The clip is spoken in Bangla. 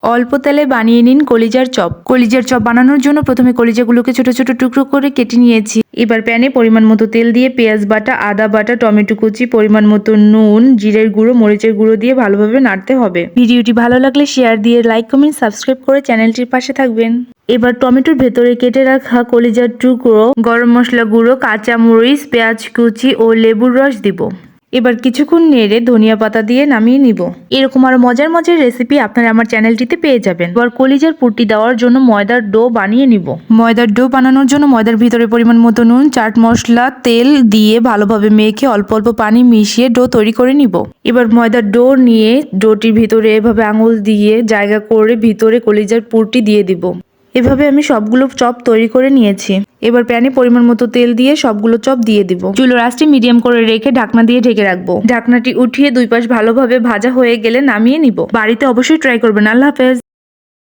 অল্প তেলে বানিয়ে নিন কলিজার চপ। কলিজার চপ বানানোর জন্য প্রথমে কলিজাগুলোকে ছোট ছোট টুকরো করে কেটে নিয়েছি। এবার প্যানে পরিমাণ মতো তেল দিয়ে পেঁয়াজ বাটা, আদা বাটা, টমেটো কুচি, পরিমাণ মতো নুন, জিরের গুঁড়ো, মরিচের গুঁড়ো দিয়ে ভালোভাবে নাড়তে হবে। ভিডিওটি ভালো লাগলে শেয়ার দিয়ে লাইক, কমেন্ট, সাবস্ক্রাইব করে চ্যানেলটির পাশে থাকবেন। এবার টমেটোর ভেতরে কেটে রাখা কলিজার টুকরো, গরম মশলা গুঁড়ো, কাঁচা মরিচ, পেঁয়াজ কুচি ও লেবুর রস দিব। এবার কিছুক্ষণ নেড়ে ধনিয়া পাতা দিয়ে নামিয়ে নিব। এরকম আরো মজার মজার রেসিপি আপনারা আমার চ্যানেলটিতে পেয়ে যাবেন। এবার কলিজার পুরটি দেওয়ার জন্য ময়দার ডো বানিয়ে নিব। ময়দার ডো বানানোর জন্য ময়দার ভিতরে পরিমাণ মতো নুন, চাট মশলা, তেল দিয়ে ভালোভাবে মেখে অল্প অল্প পানি মিশিয়ে ডো তৈরি করে নিব। এবার ময়দার ডো নিয়ে ডোটির ভিতরে এভাবে আঙুল দিয়ে জায়গা করে ভিতরে কলিজার পুরটি দিয়ে দিব। এভাবে আমি সবগুলো চপ তৈরি করে নিয়েছি। এবার প্যানে পরিমাণ মতো তেল দিয়ে সবগুলো চপ দিয়ে দিব। চুলোর আঁচটি মিডিয়াম করে রেখে ঢাকনা দিয়ে ঢেকে রাখবো। ঢাকনাটি উঠিয়ে দুই পাশ ভালোভাবে ভাজা হয়ে গেলে নামিয়ে নিব। বাড়িতে অবশ্যই ট্রাই করবেন। আল্লাহ হাফেজ।